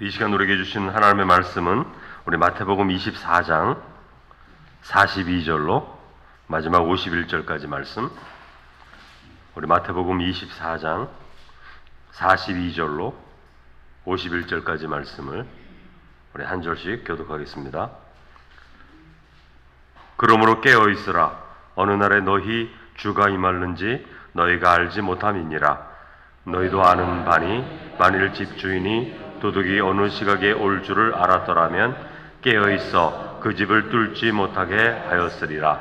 이 시간 우리에게 주신 하나님의 말씀은 우리 마태복음 24장 42절로 마지막 51절까지 말씀, 우리 마태복음 24장 42절로 51절까지 말씀을 우리 한 절씩 교독하겠습니다. 그러므로 깨어 있으라. 어느 날에 너희 주가 임할는지 너희가 알지 못함이니라. 너희도 아는 바니 만일 집주인이 도둑이 어느 시각에 올 줄을 알았더라면 깨어 있어 그 집을 뚫지 못하게 하였으리라.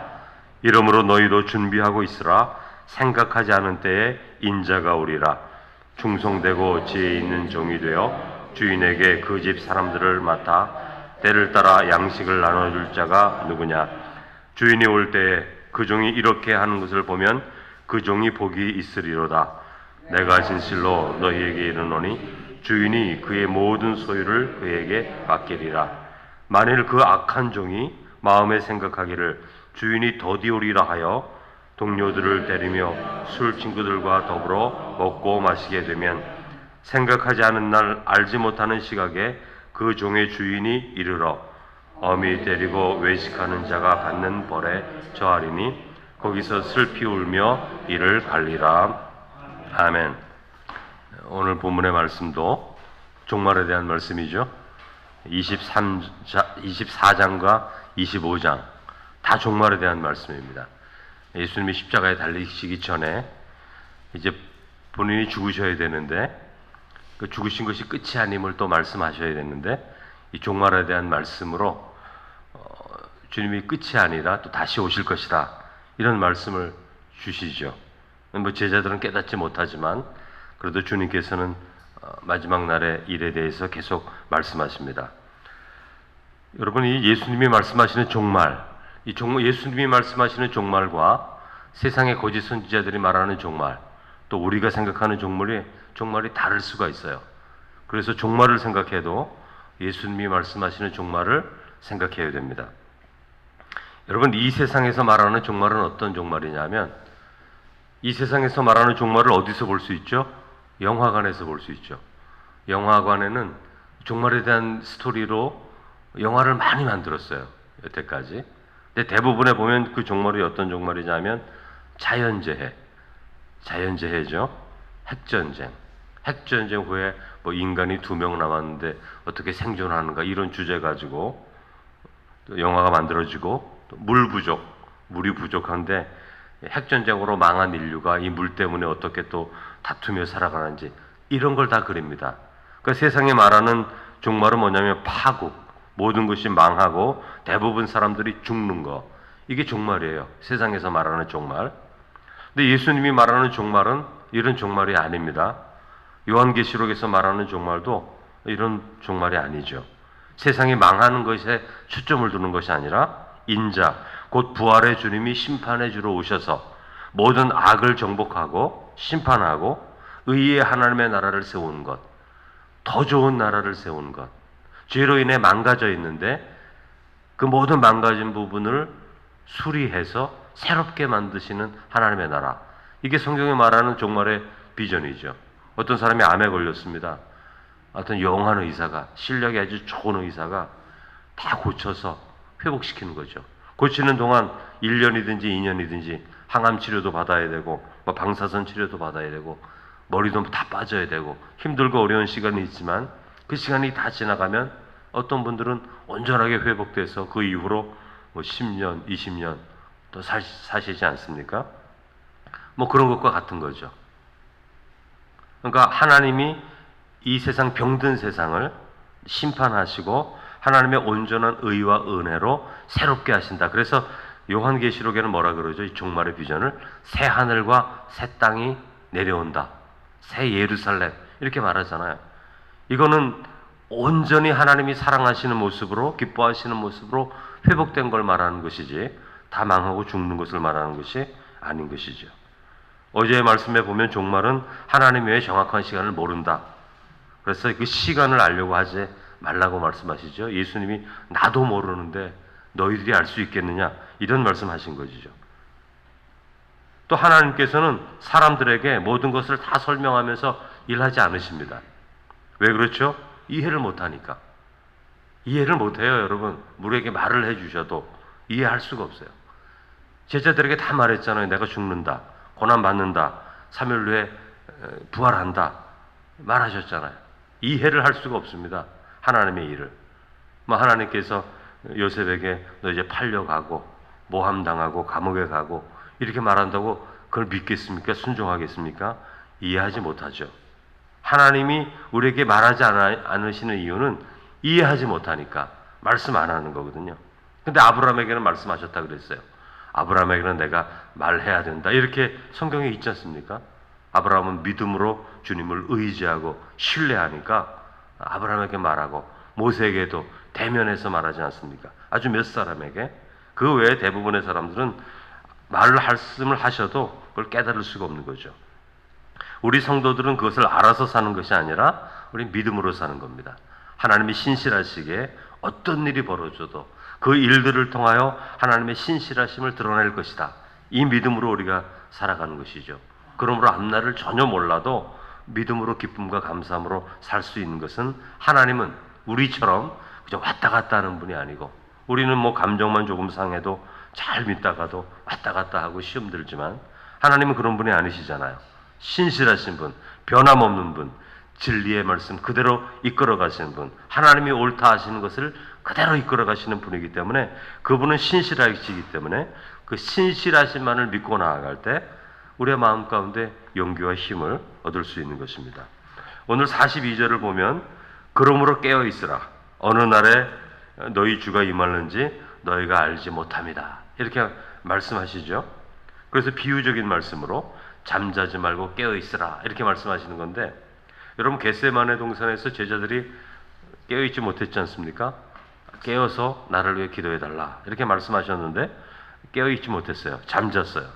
이러므로 너희도 준비하고 있으라. 생각하지 않은 때에 인자가 오리라. 충성되고 지혜 있는 종이 되어 주인에게 그 집 사람들을 맡아 때를 따라 양식을 나눠줄 자가 누구냐. 주인이 올 때에 그 종이 이렇게 하는 것을 보면 그 종이 복이 있으리로다. 내가 진실로 너희에게 이르노니 주인이 그의 모든 소유를 그에게 맡기리라. 만일 그 악한 종이 마음에 생각하기를 주인이 더디 오리라 하여 동료들을 때리며 술 친구들과 더불어 먹고 마시게 되면 생각하지 않은 날 알지 못하는 시각에 그 종의 주인이 이르러 엄히 때리고 외식하는 자가 받는 벌에 처하리니 거기서 슬피 울며 이를 갈리라. 아멘. 오늘 본문의 말씀도 종말에 대한 말씀이죠. 24장과 25장 다 종말에 대한 말씀입니다. 예수님이 십자가에 달리시기 전에 이제 본인이 죽으셔야 되는데 그 죽으신 것이 끝이 아님을 또 말씀하셔야 되는데 이 종말에 대한 말씀으로 주님이 끝이 아니라 또 다시 오실 것이다, 이런 말씀을 주시죠. 뭐 제자들은 깨닫지 못하지만 그래도 주님께서는 마지막 날의 일에 대해서 계속 말씀하십니다. 여러분, 이 예수님이 말씀하시는 종말, 예수님이 말씀하시는 종말과 세상의 거짓 선지자들이 말하는 종말, 또 우리가 생각하는 종말이 다를 수가 있어요. 그래서 종말을 생각해도 예수님이 말씀하시는 종말을 생각해야 됩니다. 여러분, 이 세상에서 말하는 종말은 어떤 종말이냐면, 이 세상에서 말하는 종말을 어디서 볼 수 있죠? 영화관에서 볼 수 있죠. 영화관에는 종말에 대한 스토리로 영화를 많이 만들었어요, 여태까지. 근데 대부분에 보면 그 종말이 어떤 종말이냐면 자연재해죠. 핵전쟁 후에 뭐 인간이 2명 남았는데 어떻게 생존하는가, 이런 주제 가지고 또 영화가 만들어지고, 또 물이 부족한데 핵전쟁으로 망한 인류가 이 물 때문에 어떻게 또 다투며 살아가는지, 이런 걸 다 그립니다. 그러니까 세상에 말하는 종말은 뭐냐면 파국, 모든 것이 망하고 대부분 사람들이 죽는 거, 이게 종말이에요. 세상에서 말하는 종말. 근데 예수님이 말하는 종말은 이런 종말이 아닙니다. 요한계시록에서 말하는 종말도 이런 종말이 아니죠. 세상이 망하는 것에 초점을 두는 것이 아니라 인자, 곧 부활의 주님이 심판해 주러 오셔서 모든 악을 정복하고 심판하고 의의 하나님의 나라를 세우는 것, 더 좋은 나라를 세우는 것, 죄로 인해 망가져 있는데 그 모든 망가진 부분을 수리해서 새롭게 만드시는 하나님의 나라, 이게 성경이 말하는 종말의 비전이죠. 어떤 사람이 암에 걸렸습니다. 어떤 영한 의사가, 실력이 아주 좋은 의사가 다 고쳐서 회복시키는 거죠. 고치는 동안 1년이든지 2년이든지 항암 치료도 받아야 되고, 방사선 치료도 받아야 되고, 머리도 다 빠져야 되고, 힘들고 어려운 시간이 있지만 그 시간이 다 지나가면 어떤 분들은 온전하게 회복돼서 그 이후로 10년, 20년 또 사시지 않습니까? 그런 것과 같은 거죠. 그러니까 하나님이 이 세상, 병든 세상을 심판하시고 하나님의 온전한 의와 은혜로 새롭게 하신다. 그래서 요한계시록에는 뭐라 그러죠? 이 종말의 비전을 새 하늘과 새 땅이 내려온다, 새 예루살렘, 이렇게 말하잖아요. 이거는 온전히 하나님이 사랑하시는 모습으로, 기뻐하시는 모습으로 회복된 걸 말하는 것이지 다 망하고 죽는 것을 말하는 것이 아닌 것이죠. 어제의 말씀에 보면 종말은 하나님 외에 정확한 시간을 모른다. 그래서 그 시간을 알려고 하지 말라고 말씀하시죠. 예수님이 나도 모르는데 너희들이 알 수 있겠느냐, 이런 말씀하신 것이죠. 또 하나님께서는 사람들에게 모든 것을 다 설명하면서 일하지 않으십니다. 왜 그렇죠? 이해를 못하니까. 이해를 못해요, 여러분. 우리에게 말을 해주셔도 이해할 수가 없어요. 제자들에게 다 말했잖아요. 내가 죽는다, 고난받는다, 3일 후에 부활한다 말하셨잖아요. 이해를 할 수가 없습니다. 하나님의 일을. 하나님께서 요셉에게 너 이제 팔려가고 모함당하고 감옥에 가고 이렇게 말한다고 그걸 믿겠습니까? 순종하겠습니까? 이해하지 못하죠. 하나님이 우리에게 말하지 않으시는 이유는 이해하지 못하니까 말씀 안 하는 거거든요. 근데 아브라함에게는 말씀하셨다 그랬어요. 아브라함에게는 내가 말해야 된다. 이렇게 성경에 있지 않습니까? 아브라함은 믿음으로 주님을 의지하고 신뢰하니까 아브라함에게 말하고 모세에게도 대면해서 말하지 않습니까? 아주 몇 사람에게. 그 외에 대부분의 사람들은 말씀을 하셔도 그걸 깨달을 수가 없는 거죠. 우리 성도들은 그것을 알아서 사는 것이 아니라 우리 믿음으로 사는 겁니다. 하나님이 신실하시기에 어떤 일이 벌어져도 그 일들을 통하여 하나님의 신실하심을 드러낼 것이다. 이 믿음으로 우리가 살아가는 것이죠. 그러므로 앞날을 전혀 몰라도 믿음으로 기쁨과 감사함으로 살 수 있는 것은 하나님은 우리처럼 그저 왔다 갔다 하는 분이 아니고 우리는 감정만 조금 상해도 잘 믿다가도 왔다 갔다 하고 시험 들지만 하나님은 그런 분이 아니시잖아요. 신실하신 분, 변함없는 분, 진리의 말씀 그대로 이끌어 가시는 분, 하나님이 옳다 하시는 것을 그대로 이끌어 가시는 분이기 때문에 그분은 신실하시기 때문에 그 신실하신만을 믿고 나아갈 때 우리의 마음 가운데 용기와 힘을 얻을 수 있는 것입니다. 오늘 42절을 보면 그러므로 깨어 있으라. 어느 날에 너희 주가 임하는지 너희가 알지 못합니다. 이렇게 말씀하시죠. 그래서 비유적인 말씀으로 잠자지 말고 깨어 있으라 이렇게 말씀하시는 건데 여러분 겟세마네 동산에서 제자들이 깨어 있지 못했지 않습니까? 깨어서 나를 위해 기도해 달라 이렇게 말씀하셨는데 깨어 있지 못했어요. 잠잤어요.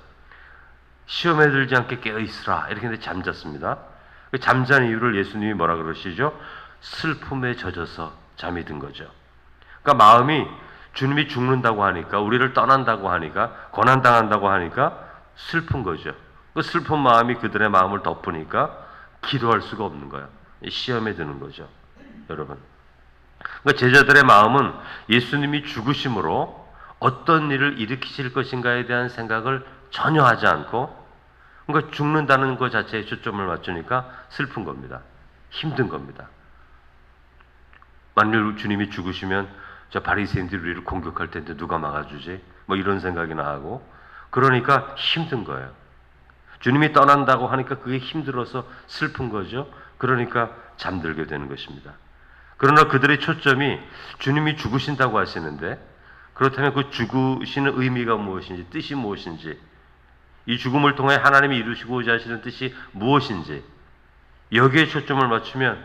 시험에 들지 않게 깨어 있으라 이렇게 했는데 잠잤습니다. 잠잔 이유를 예수님이 뭐라 그러시죠? 슬픔에 젖어서 잠이 든 거죠. 그러니까 마음이 주님이 죽는다고 하니까 우리를 떠난다고 하니까 고난당한다고 하니까 슬픈 거죠. 그 슬픈 마음이 그들의 마음을 덮으니까 기도할 수가 없는 거예요. 시험에 드는 거죠. 여러분. 그러니까 제자들의 마음은 예수님이 죽으심으로 어떤 일을 일으키실 것인가에 대한 생각을 전혀 하지 않고 그러니까 죽는다는 것 자체에 초점을 맞추니까 슬픈 겁니다. 힘든 겁니다. 만일 주님이 죽으시면 저 바리새인들이 우리를 공격할 텐데 누가 막아주지? 이런 생각이나 하고 그러니까 힘든 거예요. 주님이 떠난다고 하니까 그게 힘들어서 슬픈 거죠. 그러니까 잠들게 되는 것입니다. 그러나 그들의 초점이 주님이 죽으신다고 하시는데 그렇다면 그 죽으시는 의미가 무엇인지 뜻이 무엇인지 이 죽음을 통해 하나님이 이루시고자 하시는 뜻이 무엇인지 여기에 초점을 맞추면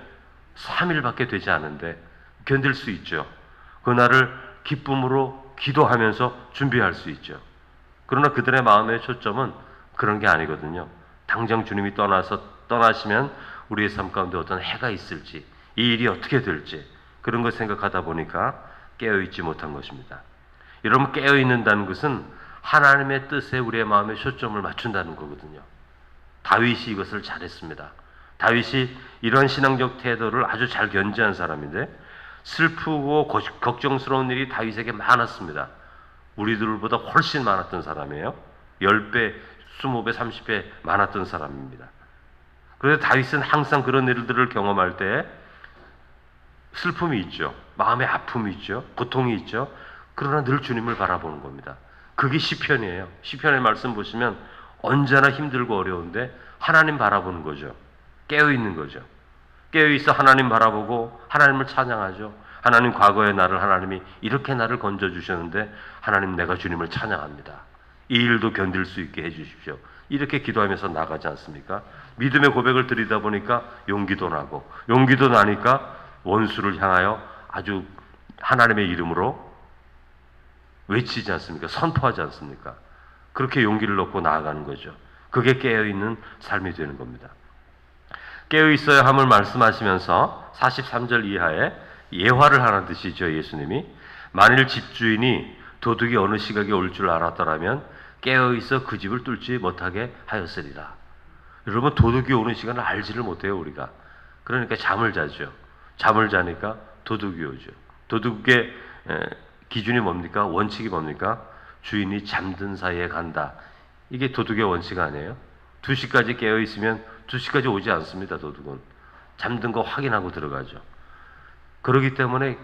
3일밖에 되지 않은데 견딜 수 있죠. 그날을 기쁨으로 기도하면서 준비할 수 있죠. 그러나 그들의 마음의 초점은 그런 게 아니거든요. 당장 주님이 떠나시면 우리의 삶 가운데 어떤 해가 있을지 이 일이 어떻게 될지 그런 걸 생각하다 보니까 깨어있지 못한 것입니다. 여러분 깨어있는다는 것은 하나님의 뜻에 우리의 마음의 초점을 맞춘다는 거거든요. 다윗이 이것을 잘했습니다. 다윗이 이런 신앙적 태도를 아주 잘 견지한 사람인데 슬프고 걱정스러운 일이 다윗에게 많았습니다. 우리들보다 훨씬 많았던 사람이에요. 10배, 20배, 30배 많았던 사람입니다. 그런데 다윗은 항상 그런 일들을 경험할 때 슬픔이 있죠. 마음의 아픔이 있죠. 고통이 있죠. 그러나 늘 주님을 바라보는 겁니다. 그게 시편이에요. 시편의 말씀 보시면 언제나 힘들고 어려운데 하나님 바라보는 거죠. 깨어있는 거죠. 깨어있어 하나님 바라보고 하나님을 찬양하죠. 하나님 과거의 나를 하나님이 이렇게 나를 건져주셨는데 하나님 내가 주님을 찬양합니다. 이 일도 견딜 수 있게 해주십시오. 이렇게 기도하면서 나가지 않습니까? 믿음의 고백을 드리다 보니까 용기도 나고 용기도 나니까 원수를 향하여 아주 하나님의 이름으로 외치지 않습니까? 선포하지 않습니까? 그렇게 용기를 얻고 나아가는 거죠. 그게 깨어있는 삶이 되는 겁니다. 깨어있어야 함을 말씀하시면서 43절 이하에 예화를 하나 드시죠. 예수님이 만일 집주인이 도둑이 어느 시각에 올 줄 알았더라면 깨어있어 그 집을 뚫지 못하게 하였으리라. 여러분 도둑이 오는 시간을 알지를 못해요. 우리가. 그러니까 잠을 자죠. 잠을 자니까 도둑이 오죠. 도둑의 기준이 뭡니까? 원칙이 뭡니까? 주인이 잠든 사이에 간다. 이게 도둑의 원칙 아니에요? 2시까지 깨어 있으면 2시까지 오지 않습니다. 도둑은 잠든 거 확인하고 들어가죠. 그렇기 때문에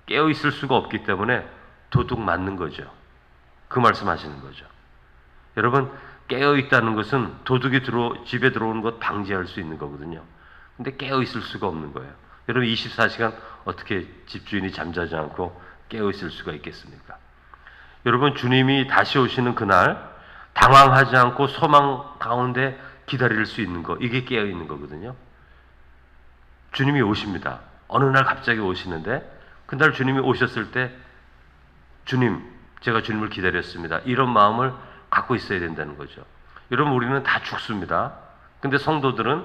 깨어 있을 수가 없기 때문에 도둑 맞는 거죠. 그 말씀하시는 거죠. 여러분, 깨어 있다는 것은 도둑이 집에 들어오는 것 방지할 수 있는 거거든요. 근데 깨어 있을 수가 없는 거예요. 여러분, 24시간 어떻게 집주인이 잠자지 않고 깨어 있을 수가 있겠습니까? 여러분, 주님이 다시 오시는 그날 당황하지 않고 소망 가운데 기다릴 수 있는 거, 이게 깨어 있는 거거든요. 주님이 오십니다. 어느 날 갑자기 오시는데 그날 주님이 오셨을 때 주님, 제가 주님을 기다렸습니다. 이런 마음을 갖고 있어야 된다는 거죠. 여러분, 우리는 다 죽습니다. 근데 성도들은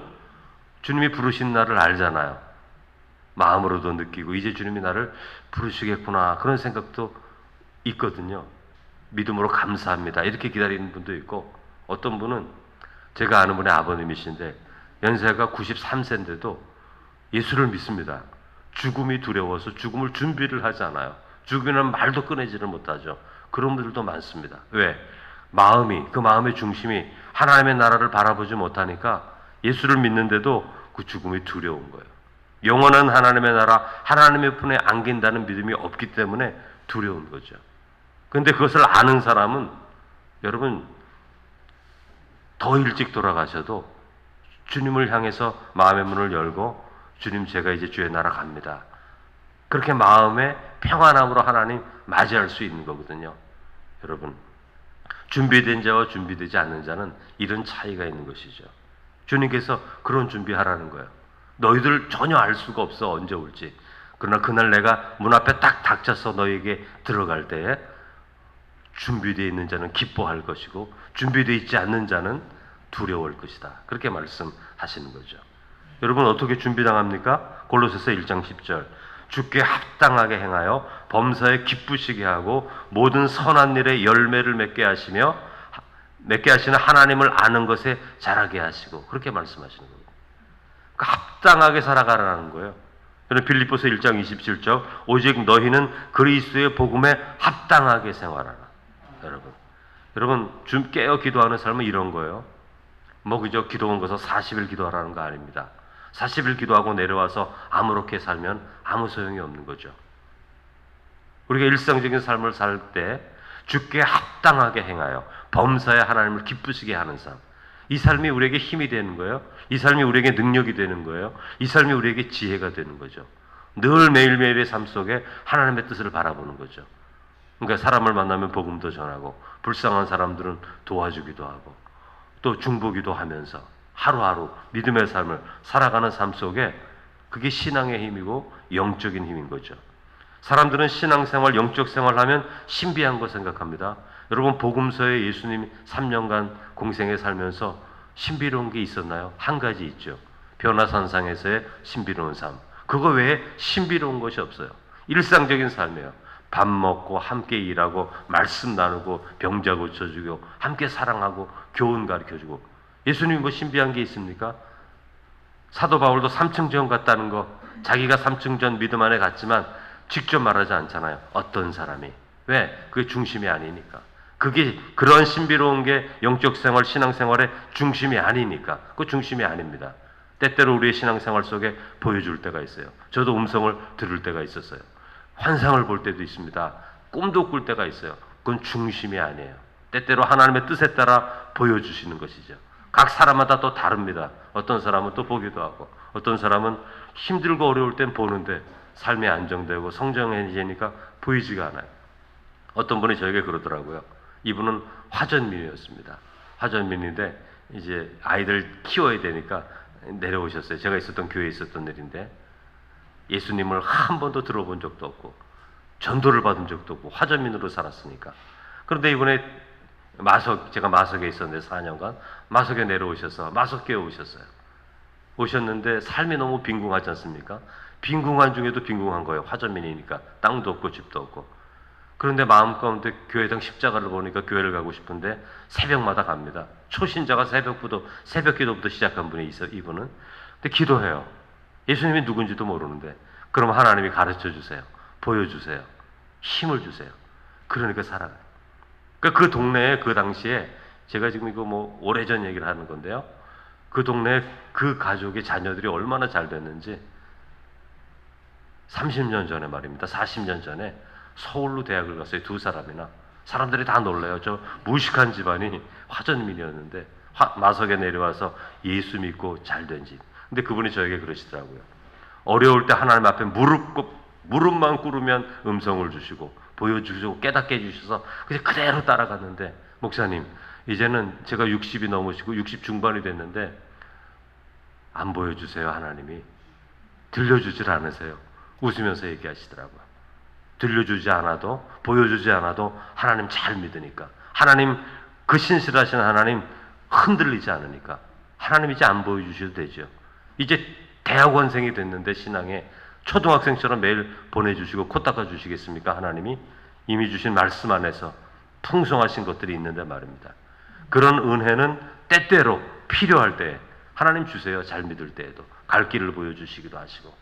주님이 부르신 날을 알잖아요. 마음으로도 느끼고 이제 주님이 나를 부르시겠구나, 그런 생각도 있거든요. 믿음으로 감사합니다, 이렇게 기다리는 분도 있고, 어떤 분은, 제가 아는 분의 아버님이신데 연세가 93세인데도 예수를 믿습니다. 죽음이 두려워서 죽음을 준비를 하지 않아요. 죽으면 말도 꺼내지를 못하죠. 그런 분들도 많습니다. 왜? 그 마음의 중심이 하나님의 나라를 바라보지 못하니까 예수를 믿는데도 그 죽음이 두려운 거예요. 영원한 하나님의 나라, 하나님의 품에 안긴다는 믿음이 없기 때문에 두려운 거죠. 그런데 그것을 아는 사람은, 여러분, 더 일찍 돌아가셔도 주님을 향해서 마음의 문을 열고, 주님, 제가 이제 주의 나라 갑니다, 그렇게 마음의 평안함으로 하나님 맞이할 수 있는 거거든요. 여러분, 준비된 자와 준비되지 않는 자는 이런 차이가 있는 것이죠. 주님께서 그런 준비하라는 거예요. 너희들 전혀 알 수가 없어, 언제 올지. 그러나 그날 내가 문 앞에 딱 닥쳐서 너희에게 들어갈 때에 준비되어 있는 자는 기뻐할 것이고 준비되어 있지 않는 자는 두려워할 것이다, 그렇게 말씀하시는 거죠. 여러분, 어떻게 준비당합니까? 골로새서 1장 10절, 주께 합당하게 행하여 범사에 기쁘시게 하고 모든 선한 일에 열매를 맺게 하시는 하나님을 아는 것에 자라게 하시고, 그렇게 말씀하시는 거예요. 그러니까 합당하게 살아가라는 거예요. 빌립보서 1장 27절, 오직 너희는 그리스도의 복음에 합당하게 생활하라. 여러분, 좀 깨어 기도하는 삶은 이런 거예요. 그저 기도 온 것을 40일 기도하라는 거 아닙니다. 40일 기도하고 내려와서 아무렇게 살면 아무 소용이 없는 거죠. 우리가 일상적인 삶을 살 때 주께 합당하게 행하여 범사에 하나님을 기쁘시게 하는 삶, 이 삶이 우리에게 힘이 되는 거예요. 이 삶이 우리에게 능력이 되는 거예요. 이 삶이 우리에게 지혜가 되는 거죠. 늘 매일매일의 삶 속에 하나님의 뜻을 바라보는 거죠. 그러니까 사람을 만나면 복음도 전하고, 불쌍한 사람들은 도와주기도 하고, 또 중보기도 하면서 하루하루 믿음의 삶을 살아가는 삶 속에, 그게 신앙의 힘이고 영적인 힘인 거죠. 사람들은 신앙생활, 영적 생활하면 신비한 거 생각합니다. 여러분, 복음서에 예수님이 3년간 공생에 살면서 신비로운 게 있었나요? 한 가지 있죠. 변화산상에서의 신비로운 삶. 그거 외에 신비로운 것이 없어요. 일상적인 삶이에요. 밥 먹고 함께 일하고 말씀 나누고 병자 고쳐주고 함께 사랑하고 교훈 가르쳐주고. 예수님이 뭐 신비한 게 있습니까? 사도 바울도 삼층전 갔다는 거, 자기가 삼층전 믿음 안에 갔지만 직접 말하지 않잖아요. 어떤 사람이. 왜? 그게 중심이 아니니까. 그게, 그런 신비로운 게 영적 생활, 신앙생활의 중심이 아니니까. 그 중심이 아닙니다. 때때로 우리의 신앙생활 속에 보여줄 때가 있어요. 저도 음성을 들을 때가 있었어요. 환상을 볼 때도 있습니다. 꿈도 꿀 때가 있어요. 그건 중심이 아니에요. 때때로 하나님의 뜻에 따라 보여주시는 것이죠. 각 사람마다 또 다릅니다. 어떤 사람은 또 보기도 하고, 어떤 사람은 힘들고 어려울 땐 보는데 삶이 안정되고 성정해지니까 보이지가 않아요. 어떤 분이 저에게 그러더라고요. 이분은 화전민이었습니다. 화전민인데 이제 아이들 키워야 되니까 내려오셨어요. 제가 있었던 교회에 있었던 일인데, 예수님을 한 번도 들어본 적도 없고 전도를 받은 적도 없고 화전민으로 살았으니까. 그런데 이번에 제가 마석에 있었는데 4년간 마석에 내려오셔서 마석교회 오셨어요. 오셨는데 삶이 너무 빈궁하지 않습니까? 빈궁한 중에도 빈궁한 거예요. 화전민이니까 땅도 없고 집도 없고. 그런데 마음 가운데 교회당 십자가를 보니까 교회를 가고 싶은데 새벽마다 갑니다. 초신자가 새벽 기도부터 시작한 분이 있어요. 이분은. 근데 기도해요. 예수님이 누군지도 모르는데. 그럼 하나님이 가르쳐 주세요. 보여주세요. 힘을 주세요. 그러니까 살아가요. 그러니까 그 동네에 그 당시에 제가 지금 이거 뭐 오래전 얘기를 하는 건데요. 그 동네에 그 가족의 자녀들이 얼마나 잘 됐는지 30년 전에 말입니다. 40년 전에 서울로 대학을 갔어요. 두 사람이나. 사람들이 다 놀래요. 저 무식한 집안이 화전민이었는데 마석에 내려와서 예수 믿고 잘 된 집. 근데 그분이 저에게 그러시더라고요. 어려울 때 하나님 앞에 무릎만 꿇으면 음성을 주시고 보여주시고 깨닫게 해주셔서 그냥 그대로 따라갔는데, 목사님 이제는 제가 60이 넘으시고 60 중반이 됐는데 안 보여주세요. 하나님이 들려주질 않으세요. 웃으면서 얘기하시더라고요. 들려주지 않아도 보여주지 않아도 하나님 잘 믿으니까, 하나님 그 신실하신 하나님 흔들리지 않으니까 하나님 이제 안 보여주셔도 되죠. 이제 대학원생이 됐는데 신앙에 초등학생처럼 매일 보내주시고 코 닦아주시겠습니까? 하나님이 이미 주신 말씀 안에서 풍성하신 것들이 있는데 말입니다. 그런 은혜는 때때로 필요할 때 하나님 주세요. 잘 믿을 때에도 갈 길을 보여주시기도 하시고.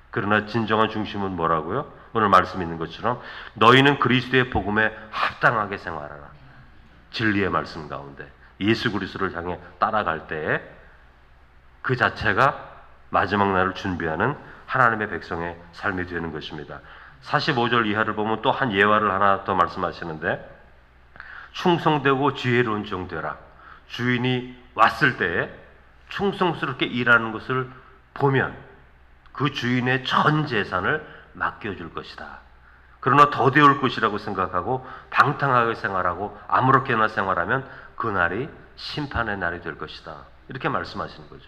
그러나 진정한 중심은 뭐라고요? 오늘 말씀 있는 것처럼 너희는 그리스도의 복음에 합당하게 생활하라. 진리의 말씀 가운데 예수 그리스도를 향해 따라갈 때에 그 자체가 마지막 날을 준비하는 하나님의 백성의 삶이 되는 것입니다. 45절 이하를 보면 또 한 예화를 하나 더 말씀하시는데, 충성되고 지혜로운 종 되라. 주인이 왔을 때에 충성스럽게 일하는 것을 보면 그 주인의 전 재산을 맡겨줄 것이다. 그러나 더디올 것이라고 생각하고 방탕하게 생활하고 아무렇게나 생활하면 그날이 심판의 날이 될 것이다. 이렇게 말씀하시는 거죠.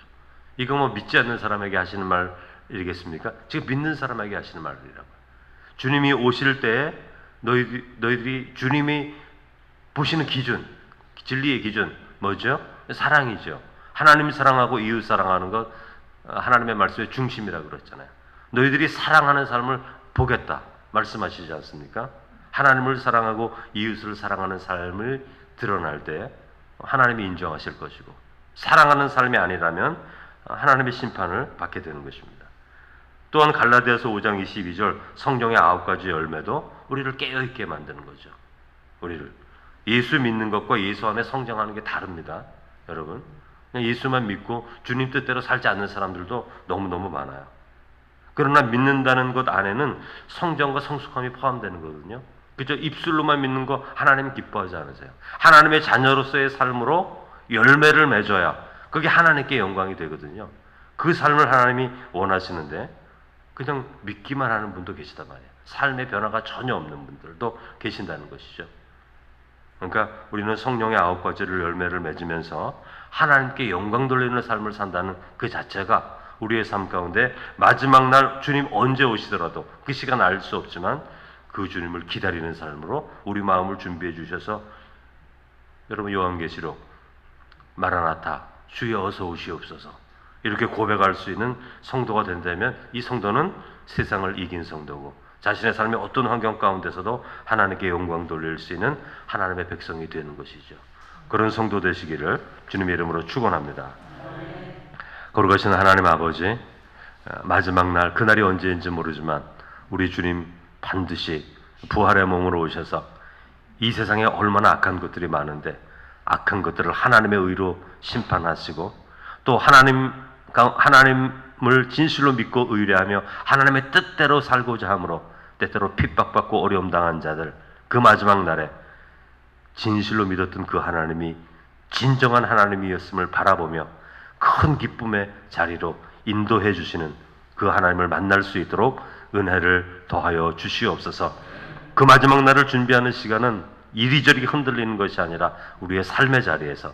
이거 뭐 믿지 않는 사람에게 하시는 말이겠습니까? 지금 믿는 사람에게 하시는 말이라고요. 주님이 오실 때에 너희들이 주님이 보시는 기준, 진리의 기준 뭐죠? 사랑이죠. 하나님 사랑하고 이웃 사랑하는 것 하나님의 말씀의 중심이라고 그랬잖아요. 너희들이 사랑하는 삶을 보겠다 말씀하시지 않습니까? 하나님을 사랑하고 이웃을 사랑하는 삶을 드러날 때 하나님이 인정하실 것이고, 사랑하는 삶이 아니라면 하나님의 심판을 받게 되는 것입니다. 또한 갈라디아서 5장 22절 성경의 9가지 열매도 우리를 깨어있게 만드는 거죠. 우리를 예수 믿는 것과 예수 안에 성장하는 게 다릅니다. 여러분, 그냥 예수만 믿고 주님 뜻대로 살지 않는 사람들도 너무너무 많아요. 그러나 믿는다는 것 안에는 성장과 성숙함이 포함되는 거거든요. 그죠? 입술로만 믿는 거 하나님 기뻐하지 않으세요. 하나님의 자녀로서의 삶으로 열매를 맺어야 그게 하나님께 영광이 되거든요. 그 삶을 하나님이 원하시는데 그냥 믿기만 하는 분도 계시단 말이에요. 삶의 변화가 전혀 없는 분들도 계신다는 것이죠. 그러니까 우리는 성령의 9가지를 열매를 맺으면서 하나님께 영광 돌리는 삶을 산다는 그 자체가 우리의 삶 가운데 마지막 날 주님 언제 오시더라도 그 시간 알 수 없지만 그 주님을 기다리는 삶으로 우리 마음을 준비해 주셔서, 여러분 요한계시록 마라나타 주여 어서 오시옵소서 이렇게 고백할 수 있는 성도가 된다면 이 성도는 세상을 이긴 성도고 자신의 삶의 어떤 환경 가운데서도 하나님께 영광 돌릴 수 있는 하나님의 백성이 되는 것이죠. 그런 성도 되시기를 주님의 이름으로 축원합니다. 거룩하신 하나님 아버지, 마지막 날 그날이 언제인지 모르지만 우리 주님 반드시 부활의 몸으로 오셔서 이 세상에 얼마나 악한 것들이 많은데 악한 것들을 하나님의 의로 심판하시고 또 하나님을 진실로 믿고 의뢰하며 하나님의 뜻대로 살고자 함으로 때때로 핍박받고 어려움 당한 자들, 그 마지막 날에 진실로 믿었던 그 하나님이 진정한 하나님이었음을 바라보며 큰 기쁨의 자리로 인도해 주시는 그 하나님을 만날 수 있도록 은혜를 더하여 주시옵소서. 그 마지막 날을 준비하는 시간은 이리저리 흔들리는 것이 아니라 우리의 삶의 자리에서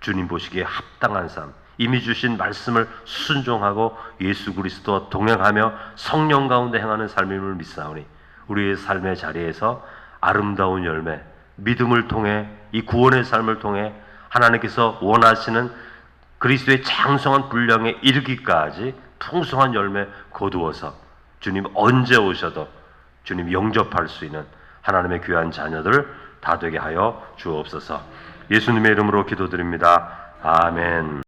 주님 보시기에 합당한 삶, 이미 주신 말씀을 순종하고 예수 그리스도와 동행하며 성령 가운데 행하는 삶임을 믿사오니 우리의 삶의 자리에서 아름다운 열매, 믿음을 통해 이 구원의 삶을 통해 하나님께서 원하시는 그리스도의 장성한 분량에 이르기까지 풍성한 열매 거두어서 주님 언제 오셔도 주님 영접할 수 있는 하나님의 귀한 자녀들 다 되게 하여 주옵소서. 예수님의 이름으로 기도드립니다. 아멘.